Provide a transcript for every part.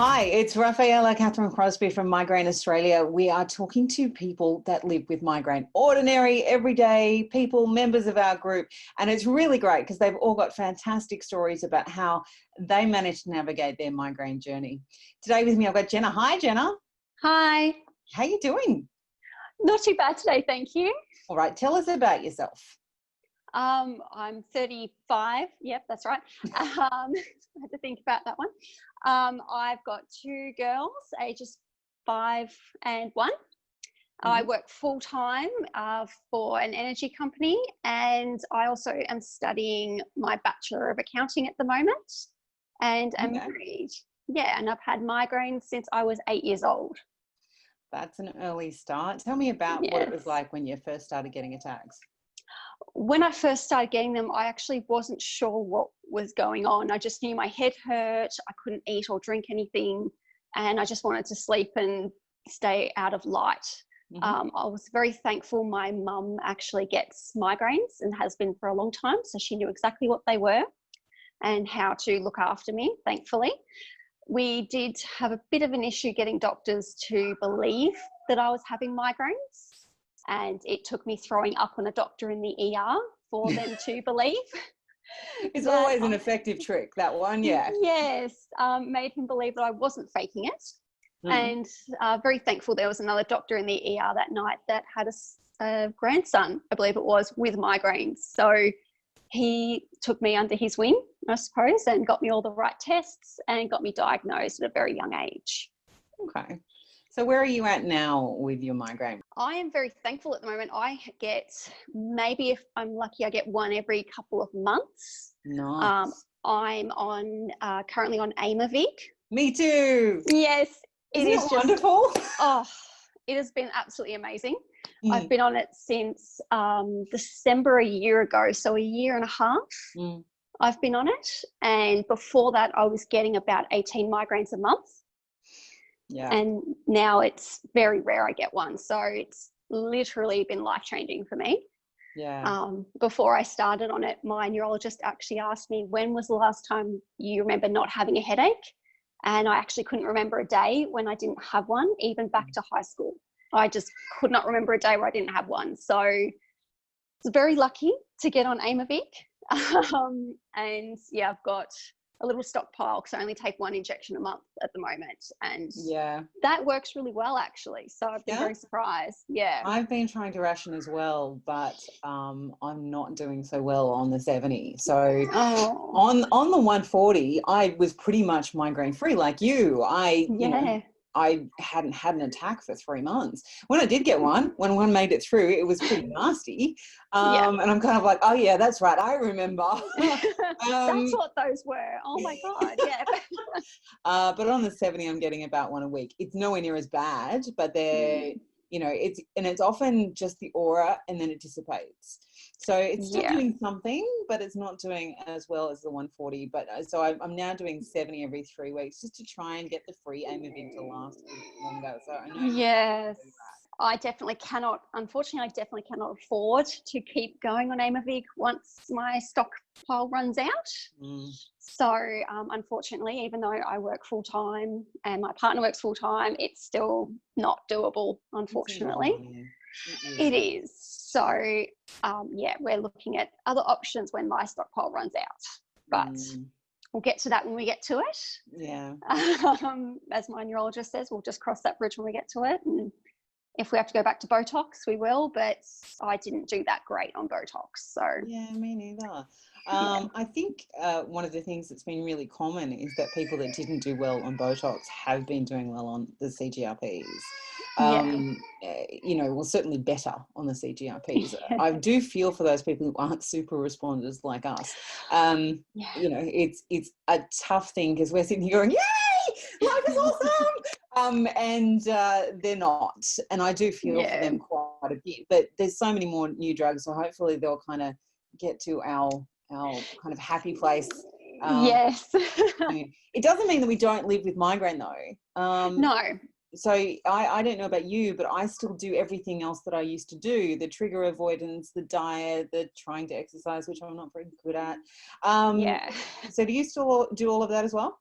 Hi, it's Rafaela Catherine Crosby from Migraine Australia. We are talking to people that live with migraine, ordinary, everyday people, members of our group. And it's really great because they've all got fantastic stories about how they managed to navigate their migraine journey. Today with me, I've got Jenna. Hi, Jenna. Hi. How you doing? Not too bad today, thank you. All right, tell us about yourself. I'm 35. Yep, that's right. I had to think about that one. I've got two girls, ages 5 and 1. I work full-time for an energy company, and I also am studying my Bachelor of Accounting at the moment, and am married. Yeah, and I've had migraines since I was 8 years old. That's an early start. Tell me about what it was like when you first started getting attacks. When I first started getting them, I actually wasn't sure what was going on. I just knew my head hurt. I couldn't eat or drink anything, and I just wanted to sleep and stay out of light. I was very thankful my mum actually gets migraines and has been for a long time, so she knew exactly what they were and how to look after me, thankfully. We did have a bit of an issue getting doctors to believe that I was having migraines. And it took me throwing up on a doctor in the ER for them to believe. It's always an effective trick, that one, yeah. Yes, made him believe that I wasn't faking it. And very thankful there was another doctor in the ER that night that had a grandson, I believe it was, with migraines. So he took me under his wing, I suppose, and got me all the right tests and got me diagnosed at a very young age. Okay. So where are you at now with your migraine? I am very thankful at the moment. I get, maybe if I'm lucky, I get one every couple of months. Nice. I'm on currently on Aimovig. Me too. Yes. Isn't it wonderful? Oh, it has been absolutely amazing. I've been on it since December a year ago, so a year and a half I've been on it. And before that, I was getting about 18 migraines a month. Yeah. And now it's very rare I get one. So it's literally been life-changing for me. Yeah. Before I started on it, my neurologist actually asked me, when was the last time you remember not having a headache? And I actually couldn't remember a day when I didn't have one, even back to high school. I just could not remember a day where I didn't have one. So I was very lucky to get on Aimovig. And yeah, I've got a little stockpile because I only take one injection a month at the moment, and that works really well actually. So I've been very surprised. Yeah, I've been trying to ration as well, but I'm not doing so well on the 70. So on the 140, I was pretty much migraine free, like you. You know, I hadn't had an attack for 3 months. When I did get one, when one made it through, it was pretty nasty. And I'm kind of like, oh yeah, that's right, I remember. That's what those were. Oh my God, yeah. But on the 70, I'm getting about one a week. It's nowhere near as bad, but they're, you know, it's often just the aura and then it dissipates. So it's still doing something, but it's not doing as well as the 140. But so I'm now doing 70 every 3 weeks just to try and get the free Aimovig to last a bit longer. So I know I definitely cannot, unfortunately, I definitely cannot afford to keep going on Aimovig once my stockpile runs out. So unfortunately, even though I work full time and my partner works full time, it's still not doable, unfortunately. It is. So we're looking at other options when my stockpile runs out, but we'll get to that when we get to it. Yeah. As my neurologist says, we'll just cross that bridge when we get to it. And if we have to go back to Botox, we will, but I didn't do that great on Botox. So yeah, me neither. I think one of the things that's been really common is that people that didn't do well on Botox have been doing well on the CGRPs. You know, well, certainly better on the CGRPs. I do feel for those people who aren't super responders like us. You know, it's a tough thing because we're sitting here going, yay, life is awesome. And they're not. And I do feel for them quite a bit. But there's so many more new drugs, so hopefully they'll kind of get to our kind of happy place. It doesn't mean that we don't live with migraine though. No. So I don't know about you, but I still do everything else that I used to do, the trigger avoidance, the diet, the trying to exercise, which I'm not very good at. So do you still do all of that as well?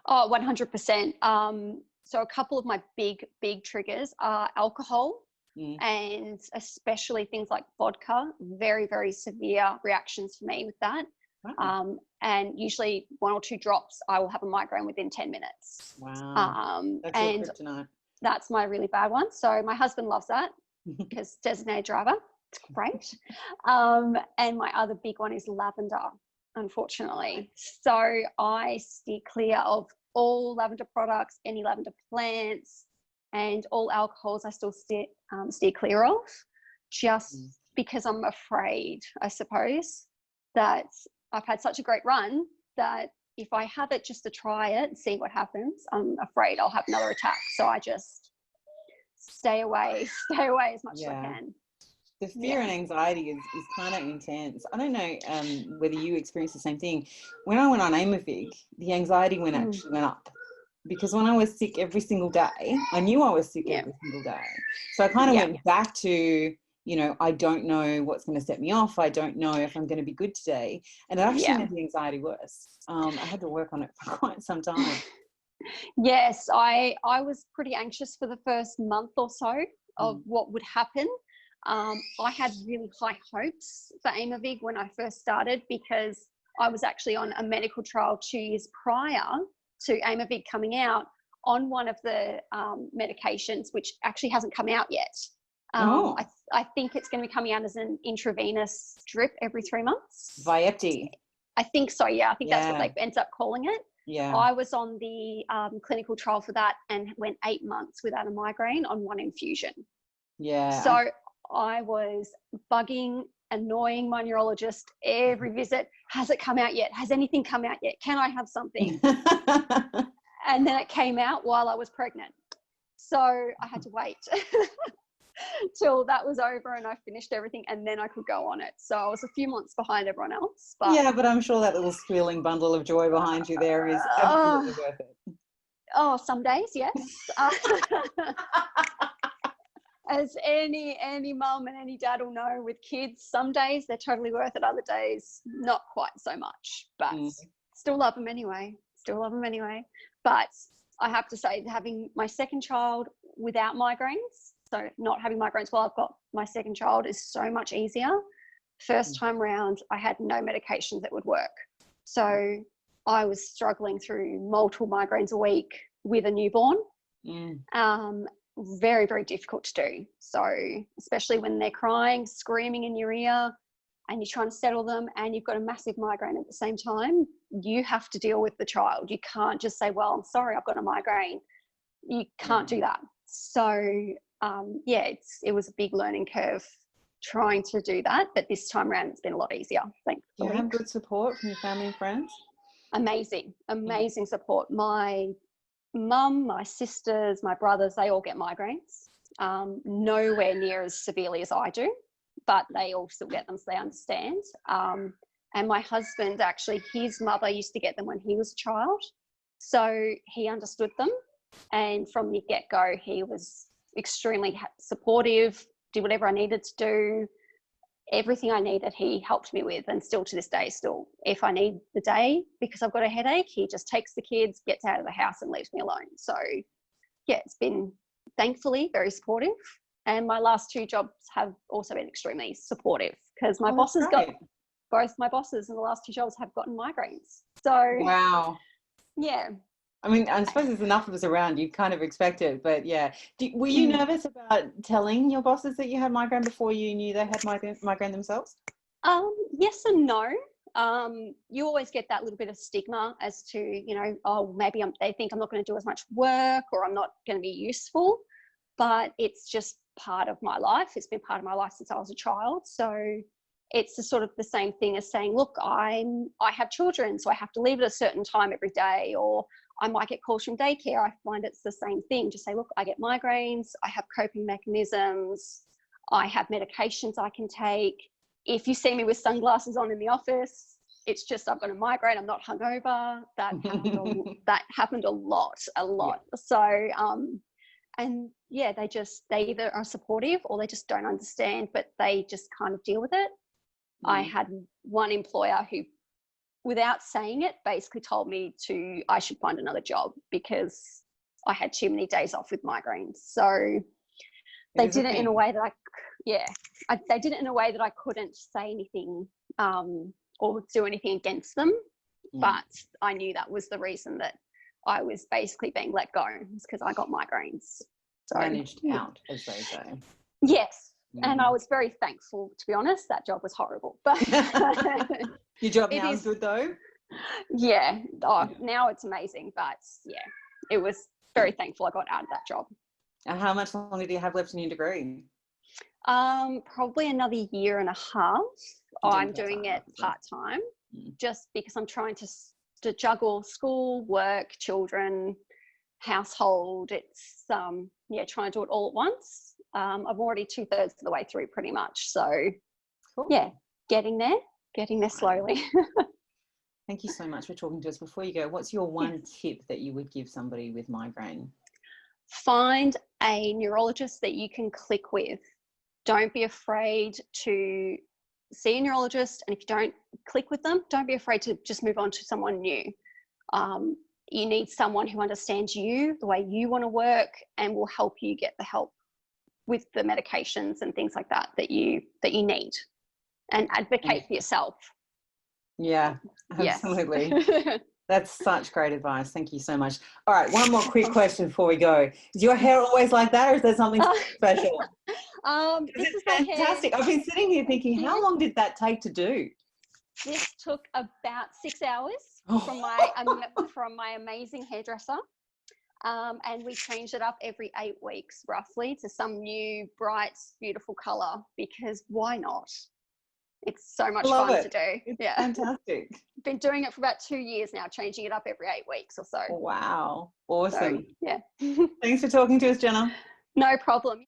Oh, 100%. So a couple of my big triggers are alcohol, and especially things like vodka. Very, very severe reactions for me with that. Wow. And usually 1 or 2 drops, I will have a migraine within 10 minutes. Wow. That's your And kryptonite. that's my really bad one. So my husband loves that because designated driver. It's great. And my other big one is lavender, unfortunately. So I steer clear of all lavender products, any lavender plants, and all alcohols I still steer clear of, just because I'm afraid, I suppose, that I've had such a great run that if I have it just to try it and see what happens, I'm afraid I'll have another attack. So I just stay away as much as I can. The fear and anxiety is kind of intense. I don't know whether you experience the same thing. When I went on Aimovig, the anxiety actually went up, because when I was sick every single day, I knew I was sick every single day. So I kind of went back to, you know, I don't know what's going to set me off. I don't know if I'm going to be good today. And it actually made the anxiety worse. I had to work on it for quite some time. Yes, I was pretty anxious for the first month or so of what would happen. I had really high hopes for Aimovig when I first started, because I was actually on a medical trial 2 years prior to Aimovig coming out on one of the medications, which actually hasn't come out yet. I think it's going to be coming out as an intravenous drip every 3 months. Vyepti. I think so, yeah. I think that's what they ended up calling it. Yeah. I was on the clinical trial for that and went 8 months without a migraine on one infusion. Yeah. So I was bugging, annoying my neurologist every visit. Has it come out yet? Has anything come out yet? Can I have something? And then it came out while I was pregnant. So I had to wait till that was over and I finished everything, and then I could go on it. So I was a few months behind everyone else. But yeah, but I'm sure that little squealing bundle of joy behind you there is absolutely worth it. Oh, some days, yes. As any mum and any dad will know with kids, some days they're totally worth it, other days not quite so much, but still love them anyway. But I have to say, having my second child without migraines, so not having migraines while I've got my second child, is so much easier. First time round, I had no medications that would work. So I was struggling through multiple migraines a week with a newborn. Very, very difficult to do. So especially when they're crying, screaming in your ear, and you're trying to settle them and you've got a massive migraine at the same time, you have to deal with the child. You can't just say, well, I'm sorry, I've got a migraine. You can't do that. So it was a big learning curve trying to do that, but this time around it's been a lot easier, thankfully. Do you have good support from your family and friends? Amazing support. My mum, my sisters, my brothers, they all get migraines. Nowhere near as severely as I do, but they all still get them, so they understand. And my husband, actually, his mother used to get them when he was a child, so he understood them. And from the get-go, he was extremely supportive, did whatever I needed to do. Everything I needed, he helped me with, and still to this day, if I need the day because I've got a headache, he just takes the kids, gets out of the house and leaves me alone. So yeah, it's been thankfully very supportive. And my last 2 jobs have also been extremely supportive, because my bosses both my bosses in the last 2 jobs have gotten migraines. So wow. Yeah. I mean, I suppose there's enough of us around, you kind of expect it, but yeah. Were you nervous about telling your bosses that you had migraine before you knew they had migraine themselves? Yes and no. You always get that little bit of stigma as to, you know, oh, maybe they think I'm not going to do as much work, or I'm not going to be useful, but it's just part of my life. It's been part of my life since I was a child. So it's the same thing as saying, look, I have children, so I have to leave at a certain time every day, or I might get calls from daycare. I find it's the same thing. Just say, look, I get migraines, I have coping mechanisms, I have medications I can take. If you see me with sunglasses on in the office, it's just I've got a migraine, I'm not hungover. That happened a lot. Yeah. So, and yeah, they either are supportive or they just don't understand, but they just kind of deal with it. I had one employer who without saying it, basically told me I should find another job because I had too many days off with migraines. So they did it in a way that they did it in a way that I couldn't say anything or do anything against them. But I knew that was the reason that I was basically being let go, because I got migraines. So managed out, as they say. Yes. And I was very thankful, to be honest. That job was horrible. But your job now is good though? Yeah. Now it's amazing. But yeah, it was very thankful I got out of that job. And how much longer do you have left in your degree? Probably another year and a half. I'm doing it part-time just because I'm trying to juggle school, work, children, household. It's trying to do it all at once. I'm already 2/3 of the way through pretty much. So yeah, getting there slowly. Thank you so much for talking to us. Before you go, what's your one tip that you would give somebody with migraine? Find a neurologist that you can click with. Don't be afraid to see a neurologist, and if you don't click with them, don't be afraid to just move on to someone new. You need someone who understands you, the way you want to work, and will help you get the help with the medications and things like that you need, and advocate for yourself. Yeah, absolutely. Yes. That's such great advice. Thank you so much. All right, one more quick question before we go. Is your hair always like that, or is there something special? This is fantastic. I've been sitting here thinking, how long did that take to do? This took about 6 hours from my amazing hairdresser. And we changed it up every 8 weeks, roughly, to some new, bright, beautiful colour, because why not? It's so much fun to do. It's fantastic. Been doing it for about 2 years now, changing it up every 8 weeks or so. Wow. Awesome. So, yeah. Thanks for talking to us, Jenna. No problem.